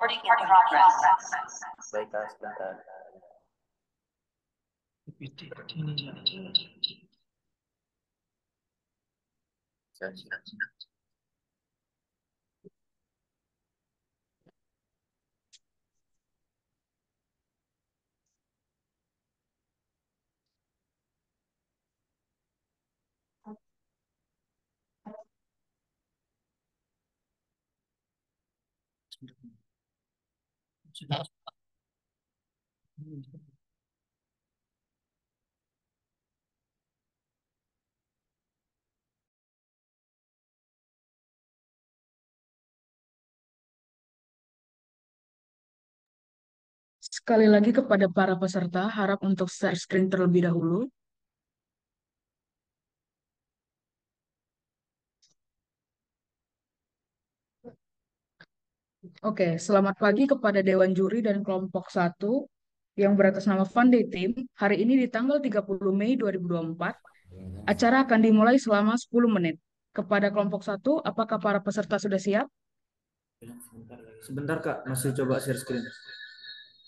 Baik, Kak, sebentar. Sekali lagi kepada para peserta, harap untuk share screen terlebih dahulu. Oke, selamat pagi kepada Dewan Juri dan Kelompok 1 yang beratas nama Funday Team. Hari ini di tanggal 30 Mei 2024, acara akan dimulai selama 10 menit. Kepada Kelompok 1, apakah para peserta sudah siap? Sebentar, Kak, masih coba share screen.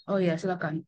Oh ya, silakan.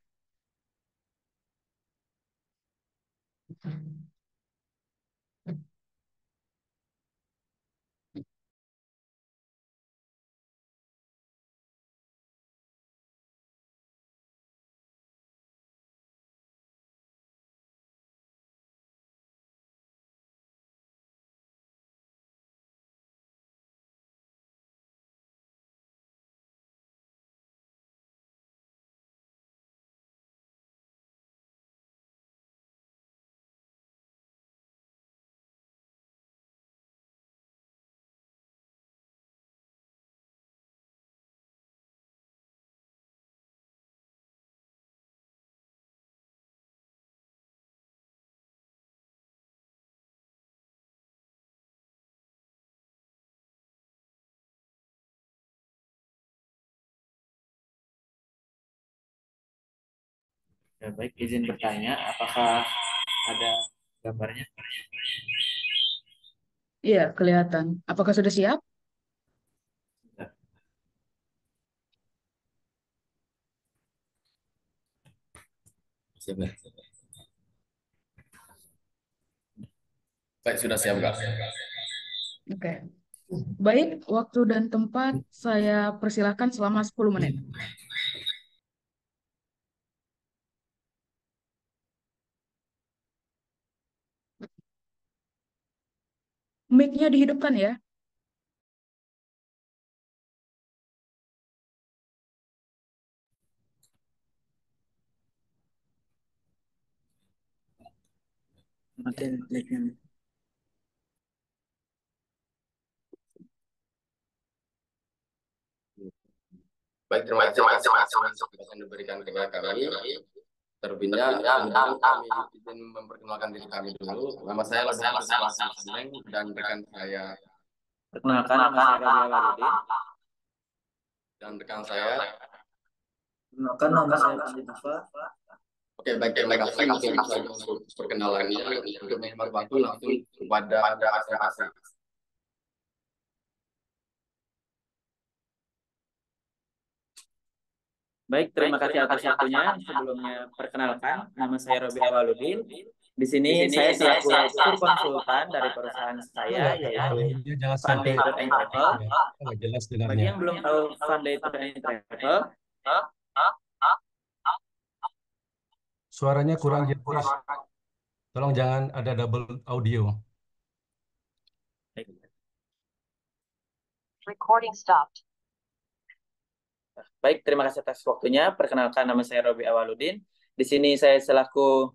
Ya, baik, izin bertanya, apakah ada gambarnya? Iya, kelihatan. Apakah sudah siap? Siap, ya. Baik, sudah siap, Kak. Oke. Baik, waktu dan tempat saya persilahkan selama 10 menit. Mic-nya dihidupkan ya. Matiin mic-nya. Baik, terima kasih atas kesempatan yang diberikan kepada kami. Terlebihnya, kami izin memperkenalkan diri kami dulu. Nama saya adalah Seneng dan rekan saya. Perkenalkan, nama saya Rabi Awaludin. Dan rekan saya. Perkenalkan, nama saya Mustafa. Oke, baik, terima kasih untuk perkenalannya. Untuk menghemat waktu, langsung kepada masing-masing. Baik, terima kasih atas waktunya. Sebelumnya, perkenalkan, nama saya Robi Awaludin. Di sini saya selaku tur konsultan dari perusahaan saya, yaitu Funday Tour and Travel. Nggak jelas Bagi dengarnya. yang belum tahu Funday Tour and Travel, Suaranya kurang jelas. Tolong jangan ada double audio. Recording stopped. baik, terima kasih atas waktunya. Perkenalkan, nama saya Robi Awaludin. Di sini saya selaku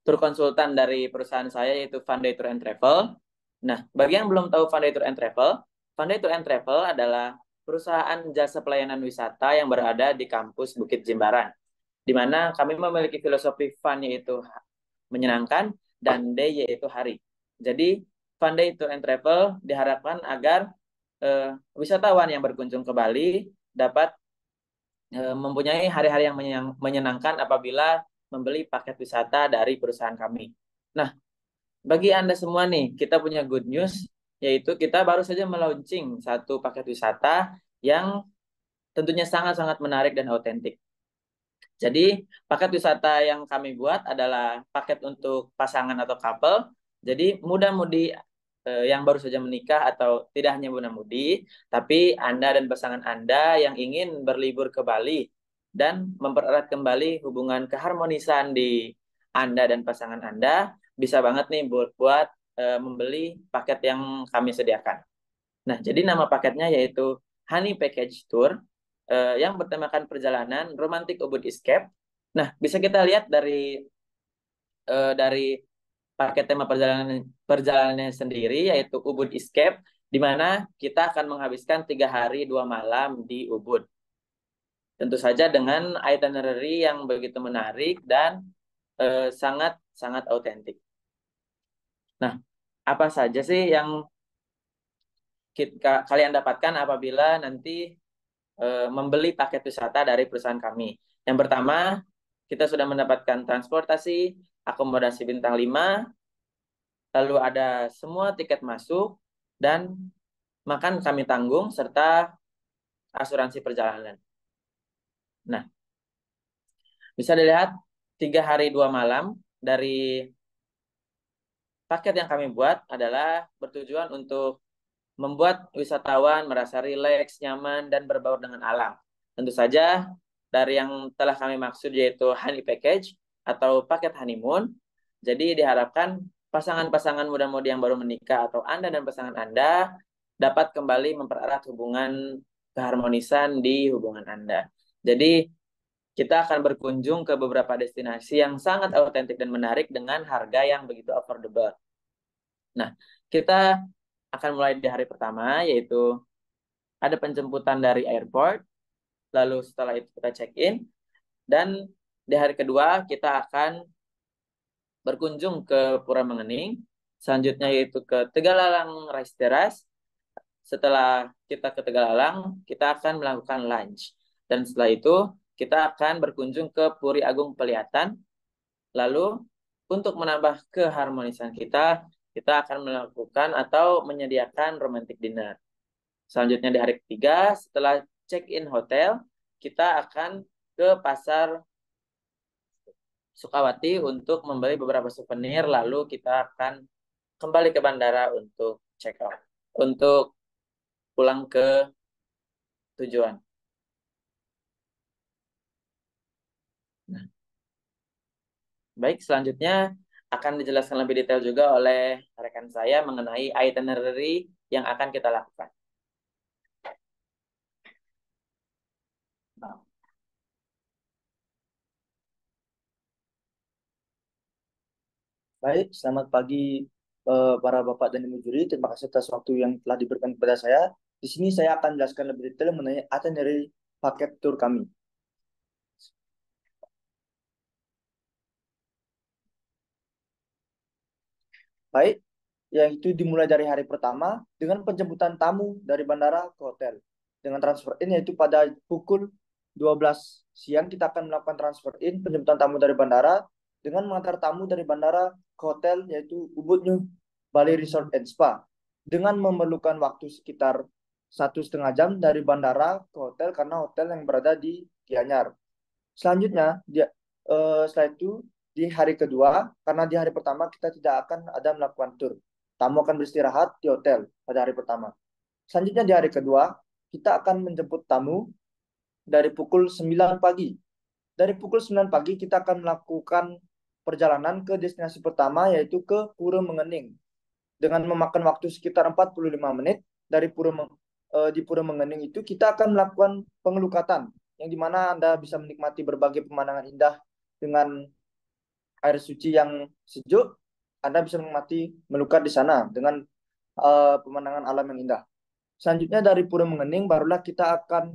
tur konsultan dari perusahaan saya, yaitu Funday Tour and Travel. Nah, bagi yang belum tahu Funday Tour and Travel adalah perusahaan jasa pelayanan wisata yang berada di kampus Bukit Jimbaran, di mana kami memiliki filosofi fun yaitu menyenangkan dan day yaitu hari. Jadi, Funday Tour and Travel diharapkan agar wisatawan yang berkunjung ke Bali dapat mempunyai hari-hari yang menyenangkan apabila membeli paket wisata dari perusahaan kami. Nah, bagi Anda semua nih, kita punya good news, yaitu kita baru saja melaunching satu paket wisata yang tentunya sangat-sangat menarik dan autentik. Jadi paket wisata yang kami buat adalah paket untuk pasangan atau couple. Jadi muda-mudi yang baru saja menikah atau tidak hanya muda-mudi, tapi Anda dan pasangan Anda yang ingin berlibur ke Bali dan mempererat kembali hubungan keharmonisan di Anda dan pasangan Anda, bisa banget nih buat membeli paket yang kami sediakan. Nah, jadi nama paketnya yaitu Honey Package Tour yang bertemakan perjalanan romantik Ubud Escape. Nah, bisa kita lihat dari paket tema perjalanannya sendiri yaitu Ubud Escape, di mana kita akan menghabiskan 3 hari 2 malam di Ubud. Tentu saja dengan itinerary yang begitu menarik dan sangat sangat autentik. Nah, apa saja sih yang kalian dapatkan apabila nanti membeli paket wisata dari perusahaan kami? Yang pertama, kita sudah mendapatkan transportasi, akomodasi bintang 5, lalu ada semua tiket masuk, dan makan kami tanggung, serta asuransi perjalanan. Nah, bisa dilihat 3 hari 2 malam dari paket yang kami buat adalah bertujuan untuk membuat wisatawan merasa rileks, nyaman, dan berbaur dengan alam. Tentu saja dari yang telah kami maksud yaitu honey package atau paket honeymoon. Jadi diharapkan pasangan-pasangan muda-mudi yang baru menikah atau Anda dan pasangan Anda dapat kembali mempererat hubungan keharmonisan di hubungan Anda. Jadi kita akan berkunjung ke beberapa destinasi yang sangat autentik dan menarik dengan harga yang begitu affordable. Nah, kita akan mulai di hari pertama, yaitu ada penjemputan dari airport, lalu setelah itu kita check-in, dan di hari kedua kita akan berkunjung ke Pura Mengening, selanjutnya yaitu ke Tegalalang Rice Terrace. Setelah kita ke Tegalalang, kita akan melakukan lunch, dan setelah itu kita akan berkunjung ke Puri Agung Pelihatan. Lalu untuk menambah keharmonisan kita akan melakukan atau menyediakan romantic dinner. Selanjutnya di hari ketiga, setelah check-in hotel, kita akan ke Pasar Sukawati untuk membeli beberapa souvenir, lalu kita akan kembali ke bandara untuk check out, untuk pulang ke tujuan. Nah, baik, selanjutnya akan dijelaskan lebih detail juga oleh rekan saya mengenai itinerary yang akan kita lakukan. Baik, selamat pagi para Bapak dan Ibu juri. Terima kasih atas waktu yang telah diberikan kepada saya. Di sini saya akan jelaskan lebih detail mengenai itinerary paket tour kami. Baik, yaitu dimulai dari hari pertama dengan penjemputan tamu dari bandara ke hotel. Dengan transfer in yaitu pada pukul 12 siang kita akan melakukan transfer in penjemputan tamu dari bandara dengan mengantar tamu dari bandara ke hotel yaitu Ubud New Bali Resort and Spa dengan memerlukan waktu sekitar 1,5 jam dari bandara ke hotel karena hotel yang berada di Gianyar. Selanjutnya setelah itu di hari kedua, karena di hari pertama kita tidak akan ada melakukan tour. Tamu akan beristirahat di hotel pada hari pertama. Selanjutnya di hari kedua, kita akan menjemput tamu dari pukul 9 pagi. Dari pukul 9 pagi kita akan melakukan perjalanan ke destinasi pertama yaitu ke Pura Mengening. Dengan memakan waktu sekitar 45 menit dari di Pura Mengening itu kita akan melakukan pengelukatan yang dimana Anda bisa menikmati berbagai pemandangan indah dengan air suci yang sejuk. Anda bisa menikmati melukat di sana dengan pemandangan alam yang indah. Selanjutnya dari Pura Mengening barulah kita akan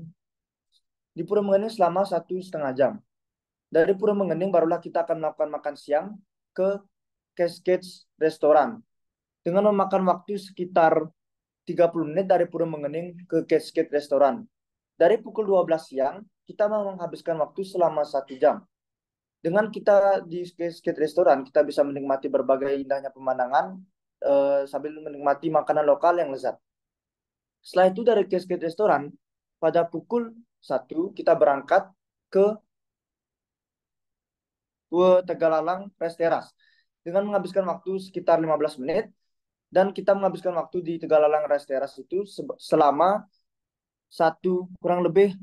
di Pura Mengening selama 1,5 jam. Dari Pura Mengening barulah kita akan melakukan makan siang ke Cascades Restoran. Dengan memakan waktu sekitar 30 menit dari Pura Mengening ke Cascade Restoran. Dari pukul 12 siang, kita menghabiskan waktu selama 1 jam. Dengan kita di Cascade Restoran, kita bisa menikmati berbagai indahnya pemandangan sambil menikmati makanan lokal yang lezat. Setelah itu dari Cascade Restoran, pada pukul 1 kita berangkat ke Tegalalang Rest Teras dengan menghabiskan waktu sekitar 15 menit, dan kita menghabiskan waktu di Tegalalang Rest Teras itu selama kurang lebih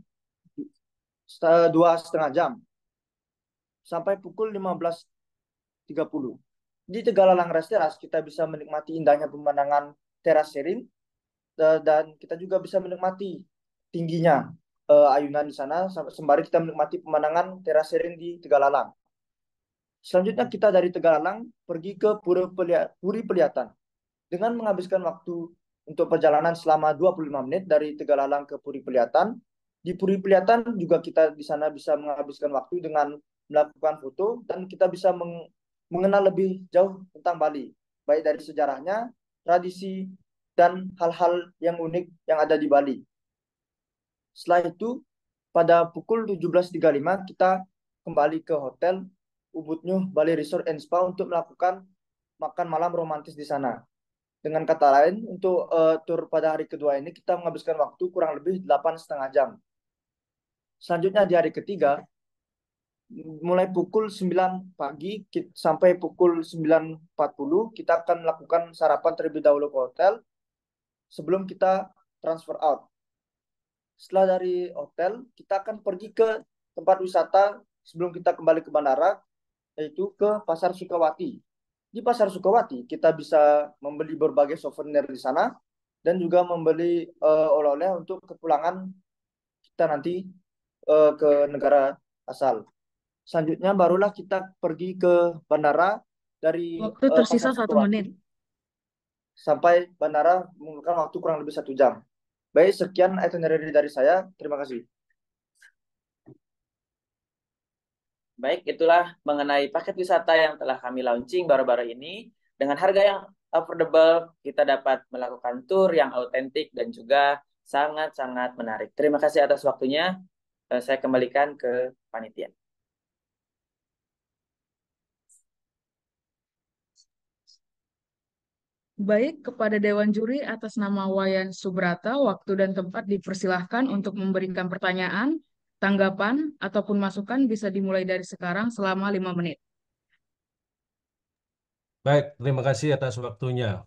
2,5 jam sampai pukul 15.30. Di Tegalalang Rest Teras kita bisa menikmati indahnya pemandangan teras seril, dan kita juga bisa menikmati tingginya ayunan di sana sembari kita menikmati pemandangan teras seril di Tegalalang. Selanjutnya kita dari Tegalalang pergi ke Puri Peliatan dengan menghabiskan waktu untuk perjalanan selama 25 menit dari Tegalalang ke Puri Peliatan. Di Puri Peliatan juga kita di sana bisa menghabiskan waktu dengan melakukan foto, dan kita bisa mengenal lebih jauh tentang Bali, baik dari sejarahnya, tradisi, dan hal-hal yang unik yang ada di Bali. Setelah itu, pada pukul 17.35 kita kembali ke hotel Ubud New Bali Resort and Spa untuk melakukan makan malam romantis di sana. Dengan kata lain, untuk tur pada hari kedua ini kita menghabiskan waktu kurang lebih 8,5 jam. Selanjutnya di hari ketiga, mulai pukul 9 pagi sampai pukul 9.40 kita akan melakukan sarapan terlebih dahulu ke hotel sebelum kita transfer out. Setelah dari hotel, kita akan pergi ke tempat wisata sebelum kita kembali ke bandara, yaitu ke Pasar Sukawati. Di Pasar Sukawati, kita bisa membeli berbagai souvenir di sana dan juga membeli oleh-oleh untuk kepulangan kita nanti ke negara asal. Selanjutnya barulah kita pergi ke bandara dari Waktu tersisa Pasar 1 Sukawati menit. sampai bandara menggunakan waktu kurang lebih 1 jam. Baik, sekian itinerary dari saya. Terima kasih. Baik, itulah mengenai paket wisata yang telah kami launching baru-baru ini. Dengan harga yang affordable, kita dapat melakukan tour yang autentik dan juga sangat-sangat menarik. Terima kasih atas waktunya. Saya kembalikan ke panitia. Baik, kepada Dewan Juri atas nama Wayan Subrata, waktu dan tempat dipersilahkan untuk memberikan pertanyaan, tanggapan, ataupun masukan bisa dimulai dari sekarang selama 5 menit. Baik, terima kasih atas waktunya.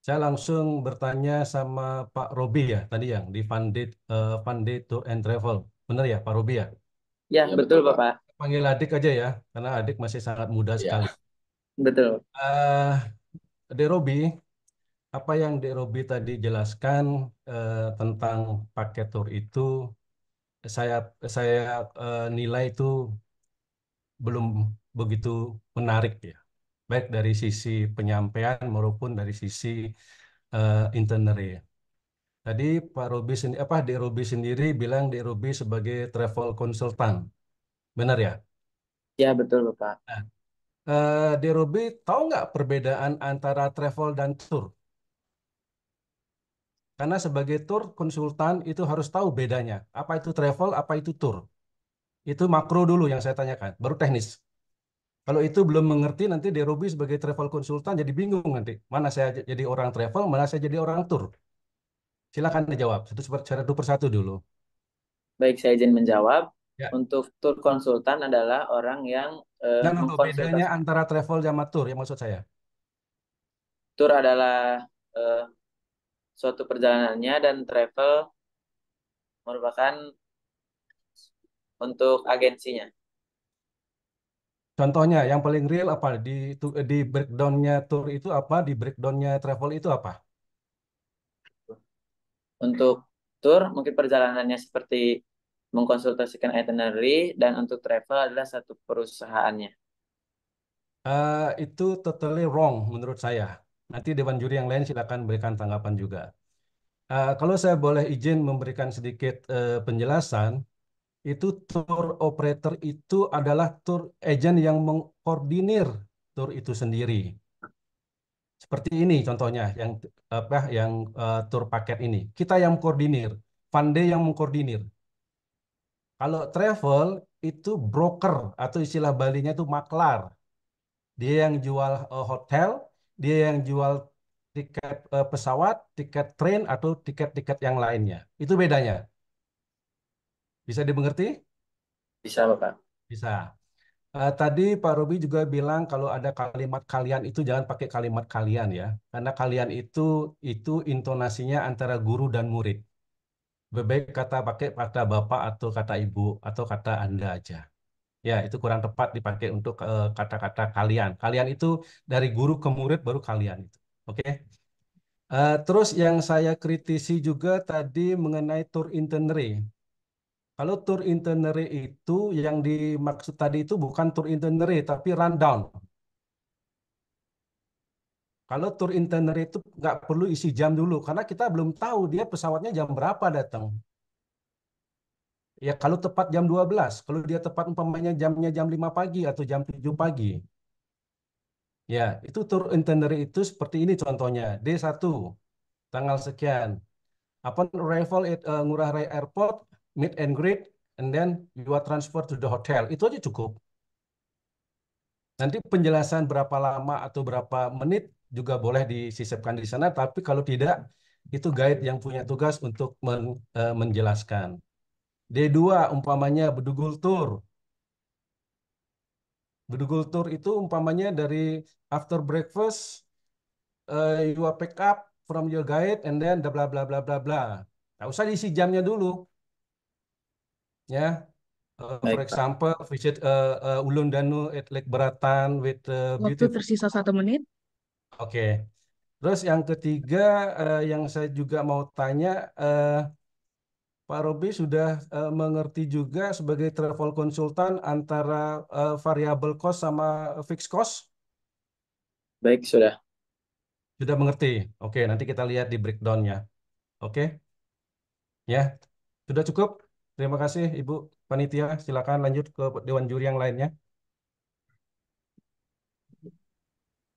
Saya langsung bertanya sama Pak Robi ya, tadi yang di Funded Tour and Travel. Benar ya, Pak Robi ya? Ya, betul Bapak. Panggil adik aja ya, karena adik masih sangat muda sekali. Betul. Dek Robi, apa yang Dek Robi tadi jelaskan tentang paket tour itu, saya saya nilai itu belum begitu menarik ya, baik dari sisi penyampaian maupun dari sisi itinerary. Tadi Pak Robi sendiri, Dek Robi sendiri bilang Dek Robi sebagai travel consultant, benar ya? Ya, betul Bapak. Nah, Dek Robi tahu nggak perbedaan antara travel dan tour? Karena sebagai tour konsultan itu harus tahu bedanya. Apa itu travel, apa itu tour. Itu makro dulu yang saya tanyakan, baru teknis. Kalau itu belum mengerti, nanti Derobi sebagai travel konsultan jadi bingung nanti. Mana saya jadi orang travel, mana saya jadi orang tour. Silakan dijawab, satu persatu dulu. Baik, saya izin menjawab. Ya. Untuk tour konsultan adalah orang yang Dan untuk bedanya mengkonsultasi. antara travel sama tour, yang maksud saya. Tour adalah eh, suatu perjalanannya, dan travel merupakan untuk agensinya. Contohnya, yang paling real apa? Di breakdown-nya tour itu apa? Di breakdown-nya travel itu apa? Untuk tour mungkin perjalanannya seperti mengkonsultasikan itinerary, dan untuk travel adalah satu perusahaannya. Itu totally wrong menurut saya. Nanti Dewan Juri yang lain silakan berikan tanggapan juga. Kalau saya boleh izin memberikan sedikit penjelasan, itu tour operator itu adalah tour agent yang mengkoordinir tour itu sendiri. Seperti ini contohnya, yang tour paket ini. Kita yang mengkoordinir, Fande yang mengkoordinir. Kalau travel itu broker atau istilah Balinya itu maklar. Dia yang jual hotel, dia yang jual tiket pesawat, tiket train atau tiket-tiket yang lainnya. Itu bedanya. Bisa dimengerti? Bisa, Bapak. Bisa. Tadi Pak Robi juga bilang kalau ada kalimat kalian itu jangan pakai kalimat kalian ya, karena kalian itu intonasinya antara guru dan murid. Lebih baik pakai kata bapak atau kata ibu atau kata anda aja. Ya, itu kurang tepat dipakai untuk kata-kata kalian. Kalian itu dari guru ke murid baru kalian itu. Oke. Terus yang saya kritisi juga tadi mengenai tour itinerary. Kalau tour itinerary itu yang dimaksud tadi itu bukan tour itinerary tapi rundown. Kalau tour itinerary itu nggak perlu isi jam dulu karena kita belum tahu dia pesawatnya jam berapa datang. Ya kalau tepat jam 12, kalau dia tepat umpamanya jamnya jam 5 pagi atau jam 7 pagi. Ya, itu tour itinerary itu seperti ini contohnya. D1, tanggal sekian. Upon arrival at Ngurah Rai Airport, meet and greet, and then you are transferred to the hotel. Itu aja cukup. Nanti penjelasan berapa lama atau berapa menit juga boleh disisipkan di sana, tapi kalau tidak, itu guide yang punya tugas untuk menjelaskan. D2, umpamanya Bedugul Tour. Bedugul Tour itu umpamanya dari after breakfast, you are pick up from your guide, and then bla bla bla bla bla. Nggak usah diisi jamnya dulu, ya. For Baik, Pak. example, visit Ulun Danu at Lake Beratan with Waktu beautiful. tersisa 1 menit. Oke. Terus yang ketiga yang saya juga mau tanya, Pak Robi sudah mengerti juga sebagai travel konsultan antara variable cost sama fixed cost? Baik, sudah. Sudah mengerti? Oke, nanti kita lihat di breakdown-nya. Oke, ya. Sudah cukup? Terima kasih Ibu Panitia. Silakan lanjut ke Dewan Juri yang lainnya.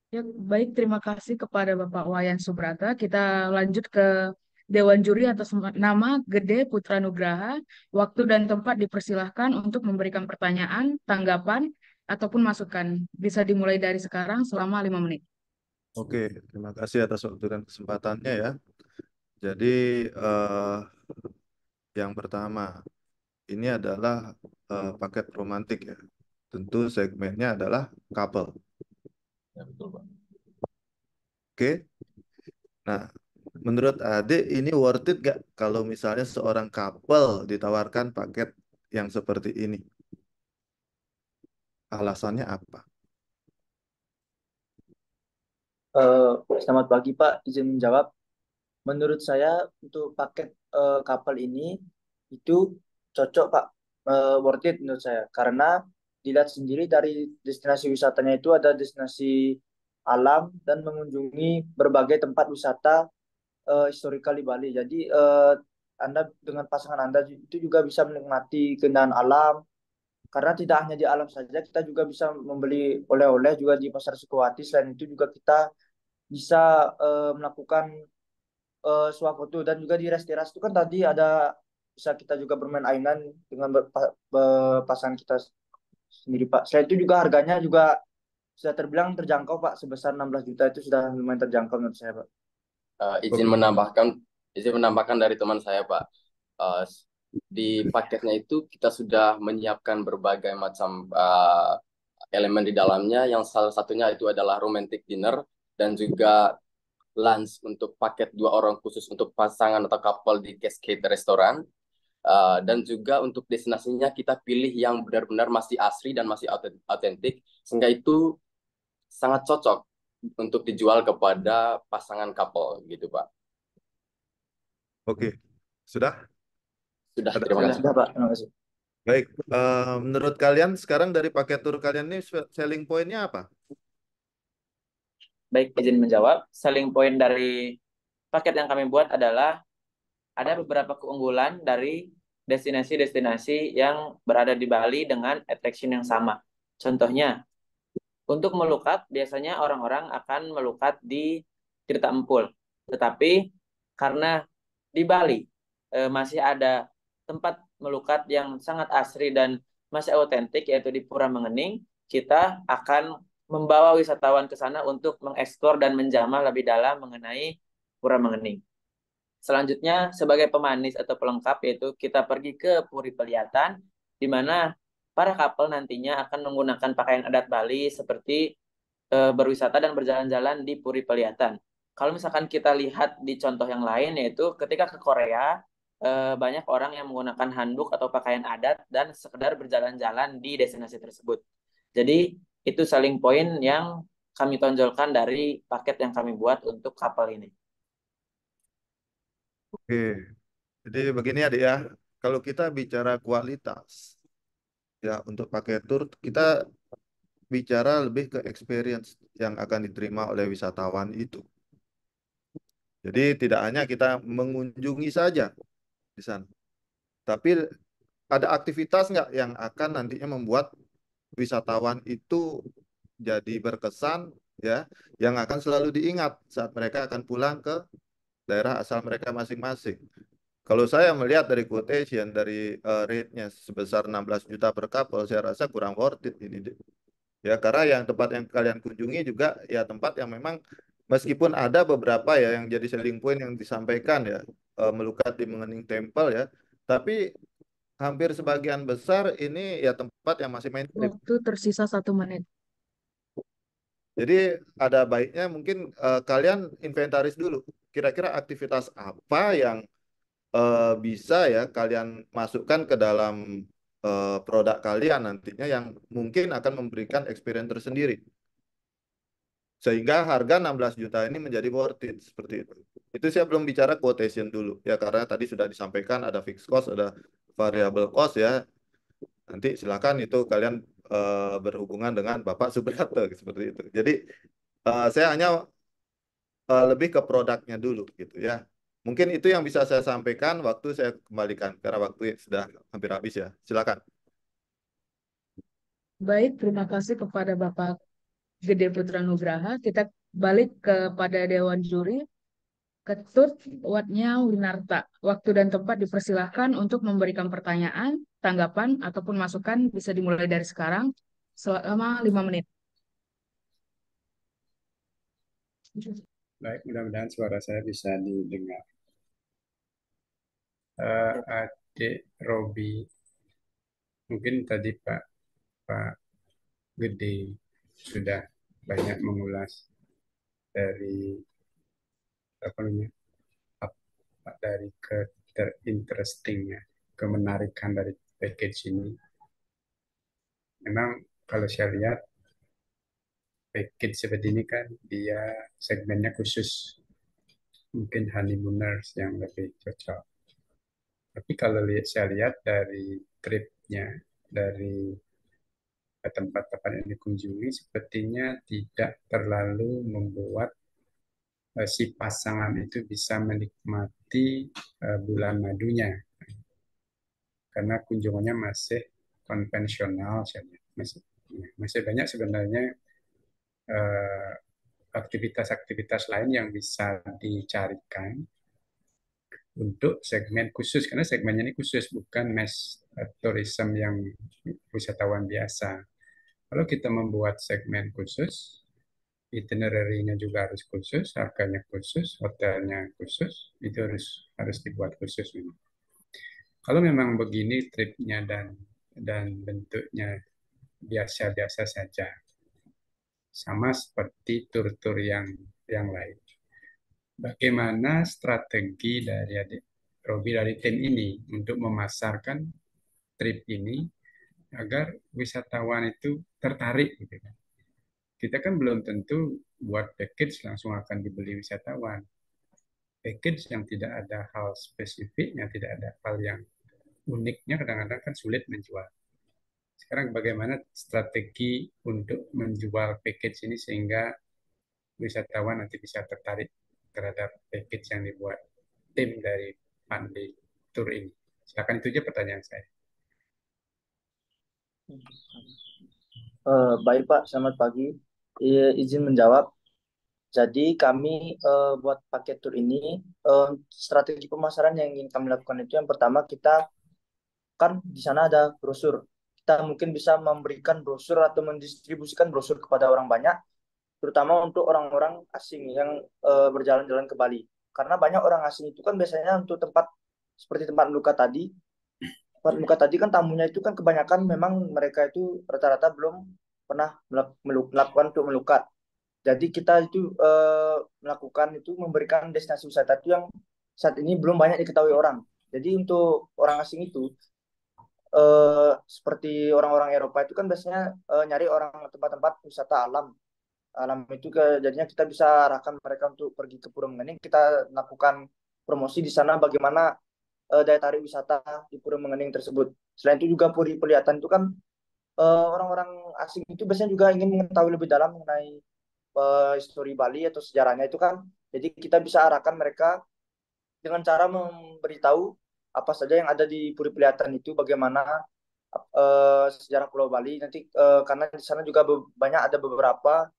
Ya, baik, terima kasih kepada Bapak Wayan Subrata. Kita lanjut ke Dewan Juri atas nama Gede Putra Nugraha. Waktu dan tempat dipersilahkan untuk memberikan pertanyaan, tanggapan, ataupun masukan. Bisa dimulai dari sekarang selama 5 menit. Oke, terima kasih atas waktu dan kesempatannya ya. Jadi yang pertama, ini adalah paket romantik ya. Tentu segmennya adalah couple. Ya, betul, Pak. Oke. Nah, menurut Ade ini worth it gak kalau misalnya seorang couple ditawarkan paket yang seperti ini? Alasannya apa? Selamat pagi Pak, izin menjawab. Menurut saya untuk paket kapal ini itu cocok Pak, worth it menurut saya. Karena dilihat sendiri dari destinasi wisatanya itu ada destinasi alam dan mengunjungi berbagai tempat wisata historical di Bali. Jadi Anda dengan pasangan Anda itu juga bisa menikmati keindahan alam. Karena tidak hanya di alam saja, kita juga bisa membeli oleh-oleh juga di Pasar Sukowati. Selain itu juga kita bisa melakukan swafoto dan juga di teras itu kan tadi ada bisa kita juga bermain ainan dengan pasangan kita sendiri Pak. Selain itu juga harganya juga sudah terbilang terjangkau Pak, sebesar 16 juta itu sudah lumayan terjangkau menurut saya Pak. Izin menambahkan dari teman saya Pak. Eh, di paketnya itu kita sudah menyiapkan berbagai macam elemen di dalamnya, yang salah satunya itu adalah romantic dinner dan juga lunch untuk paket 2 orang khusus untuk pasangan atau couple di Cascade Restoran. Dan juga untuk destinasinya kita pilih yang benar-benar masih asri dan masih autentik, sehingga itu sangat cocok untuk dijual kepada pasangan couple gitu Pak. Oke, sudah? Sudah, Ada terima kasih. Sudah Pak, terima kasih. Baik, menurut kalian sekarang dari paket tur kalian ini selling point-nya apa? Baik, izin menjawab. Selling point dari paket yang kami buat adalah ada beberapa keunggulan dari destinasi-destinasi yang berada di Bali dengan attraction yang sama. Contohnya, untuk melukat, biasanya orang-orang akan melukat di Tirta Empul. Tetapi karena di Bali masih ada tempat melukat yang sangat asri dan masih autentik, yaitu di Pura Mengening, kita akan membawa wisatawan ke sana untuk mengeksplor dan menjamah lebih dalam mengenai Pura Mengening. Selanjutnya, sebagai pemanis atau pelengkap, yaitu kita pergi ke Puri Peliatan, di mana para couple nantinya akan menggunakan pakaian adat Bali seperti berwisata dan berjalan-jalan di Puri Peliatan. Kalau misalkan kita lihat di contoh yang lain, yaitu ketika ke Korea, banyak orang yang menggunakan handuk atau pakaian adat dan sekedar berjalan-jalan di destinasi tersebut. Jadi, itu selling point yang kami tonjolkan dari paket yang kami buat untuk couple ini. Oke, jadi begini adik ya, kalau kita bicara kualitas, ya untuk pakai tour, kita bicara lebih ke experience yang akan diterima oleh wisatawan itu. Jadi tidak hanya kita mengunjungi saja di sana, tapi ada aktivitas nggak yang akan nantinya membuat wisatawan itu jadi berkesan, ya, yang akan selalu diingat saat mereka akan pulang ke daerah asal mereka masing-masing. Kalau saya melihat dari quotation, dari rate-nya sebesar 16 juta per couple, saya rasa kurang worth it ini. Ya, karena yang tempat yang kalian kunjungi juga ya tempat yang memang meskipun ada beberapa ya yang jadi selling point yang disampaikan ya, melukat di Mengening Temple ya, tapi hampir sebagian besar ini ya tempat yang masih mainstream. Waktu tersisa 1 menit. Jadi ada baiknya mungkin kalian inventaris dulu. Kira-kira aktivitas apa yang bisa ya kalian masukkan ke dalam produk kalian nantinya yang mungkin akan memberikan experience tersendiri. Sehingga harga 16 juta ini menjadi worth it seperti itu. Itu saya belum bicara quotation dulu ya karena tadi sudah disampaikan ada fixed cost, ada variable cost ya. Nanti silakan itu kalian berhubungan dengan Bapak Subrata seperti itu. Jadi saya hanya lebih ke produknya dulu gitu ya. Mungkin itu yang bisa saya sampaikan, waktu saya kembalikan karena waktu sudah hampir habis ya. Silakan. Baik, terima kasih kepada Bapak Gede Putra Nugraha. Kita balik kepada Dewan Juri. Ketut Watnya Winarta. Waktu dan tempat dipersilahkan untuk memberikan pertanyaan, tanggapan, ataupun masukan bisa dimulai dari sekarang selama 5 menit. Baik, mudah-mudahan suara saya bisa didengar. Adik Robi, mungkin tadi Pak Gede sudah banyak mengulas dari apa namanya dari keterinterestingnya, kemenarikan dari package ini. Memang kalau saya lihat package seperti ini kan dia segmennya khusus, mungkin honeymooners yang lebih cocok. Tapi kalau saya lihat dari tripnya, dari tempat-tempat yang dikunjungi, sepertinya tidak terlalu membuat si pasangan itu bisa menikmati bulan madunya. Karena kunjungannya masih konvensional, masih banyak sebenarnya aktivitas-aktivitas lain yang bisa dicarikan untuk segmen khusus, karena segmennya ini khusus, bukan mass tourism yang wisatawan biasa. Kalau kita membuat segmen khusus, itinerary-nya juga harus khusus, harganya khusus, hotelnya khusus, itu harus dibuat khusus memang. Kalau memang begini tripnya dan bentuknya biasa-biasa saja, sama seperti tur-tur yang lain. Bagaimana strategi dari adik Robi dari tim ini untuk memasarkan trip ini agar wisatawan itu tertarik gitu kan. Kita kan belum tentu buat package langsung akan dibeli wisatawan. Package yang tidak ada hal spesifiknya, tidak ada hal yang uniknya kadang-kadang kan sulit menjual. Sekarang bagaimana strategi untuk menjual package ini sehingga wisatawan nanti bisa tertarik terhadap package yang dibuat tim dari Pandey Tour ini. Silakan, itu aja pertanyaan saya. Baik Pak, selamat pagi. Izin menjawab. Jadi kami buat paket tour ini, strategi pemasaran yang ingin kami lakukan itu yang pertama kita kan di sana ada brosur. Kita mungkin bisa memberikan brosur atau mendistribusikan brosur kepada orang banyak, terutama untuk orang-orang asing yang berjalan-jalan ke Bali. Karena banyak orang asing itu kan biasanya untuk tempat seperti tempat luka tadi. Tempat luka tadi kan tamunya itu kan kebanyakan memang mereka itu rata-rata belum pernah melakukan untuk melukat. Jadi kita itu melakukan itu memberikan destinasi wisata itu yang saat ini belum banyak diketahui orang. Jadi untuk orang asing itu seperti orang-orang Eropa itu kan biasanya nyari orang tempat-tempat wisata alam. Alam itu jadinya kita bisa arahkan mereka untuk pergi ke Pura Mengening. Kita lakukan promosi di sana bagaimana daya tarik wisata di Pura Mengening tersebut. Selain itu juga Puri Pelihatan itu kan orang-orang asing itu biasanya juga ingin mengetahui lebih dalam mengenai histori Bali atau sejarahnya itu kan. Jadi kita bisa arahkan mereka dengan cara memberitahu apa saja yang ada di Puri Pelihatan itu, bagaimana sejarah Pulau Bali. Nanti karena di sana juga banyak ada beberapa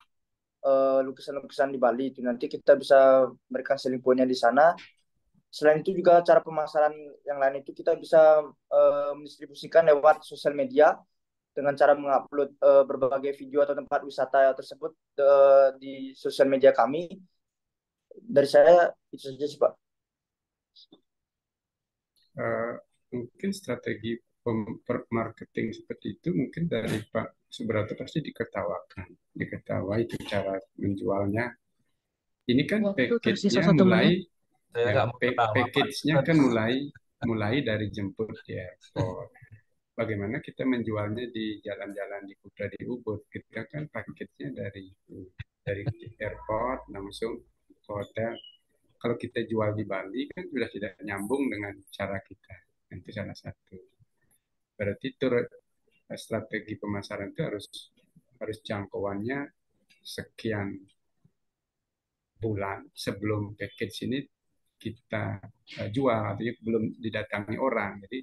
lukisan-lukisan di Bali itu, nanti kita bisa memberikan selling point-nya di sana. Selain itu juga cara pemasaran yang lain itu kita bisa mendistribusikan lewat sosial media dengan cara mengupload berbagai video atau tempat wisata tersebut di sosial media kami. Dari saya itu saja sih, Pak. Mungkin strategi marketing seperti itu mungkin dari Pak Subrata pasti diketahui itu cara menjualnya. Ini kan Waktu tersisa package-nya 1 mulai menit. Saya nggak mau ketawa, Pak. package-nya kan mulai dari jemput di airport. Bagaimana kita menjualnya di jalan-jalan di Kuta, di Ubud, kita kan package-nya dari airport langsung ke hotel. Kalau kita jual di Bali kan sudah tidak nyambung dengan cara kita. Itu salah satu. Berarti strategi pemasaran itu harus jangkauannya sekian bulan sebelum package ini kita jual, artinya belum didatangi orang. Jadi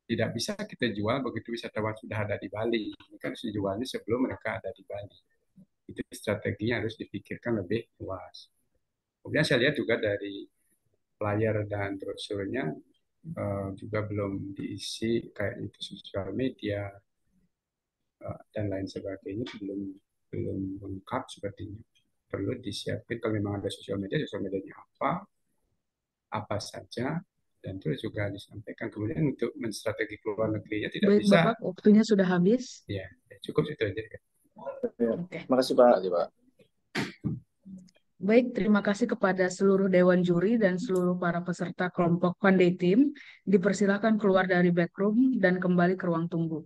tidak bisa kita jual begitu wisatawan sudah ada di Bali. Ini kan harus dijualnya sebelum mereka ada di Bali. Itu strateginya harus dipikirkan lebih luas. Kemudian saya lihat juga dari flyer dan brosurnya juga belum diisi kayak itu sosial media dan lain sebagainya, belum lengkap sepertinya. Perlu disiapkan kalau memang ada sosial medianya apa saja, dan terus juga disampaikan. Kemudian untuk menstrategi keluar negerinya tidak Baik, bisa. Bapak, waktunya sudah habis. Ya, cukup itu aja. Oke. Makasih, Pak. Terima kasih, Pak. Baik, terima kasih kepada seluruh Dewan Juri dan seluruh para peserta kelompok Pandai Team. Dipersilakan keluar dari backroom dan kembali ke ruang tunggu.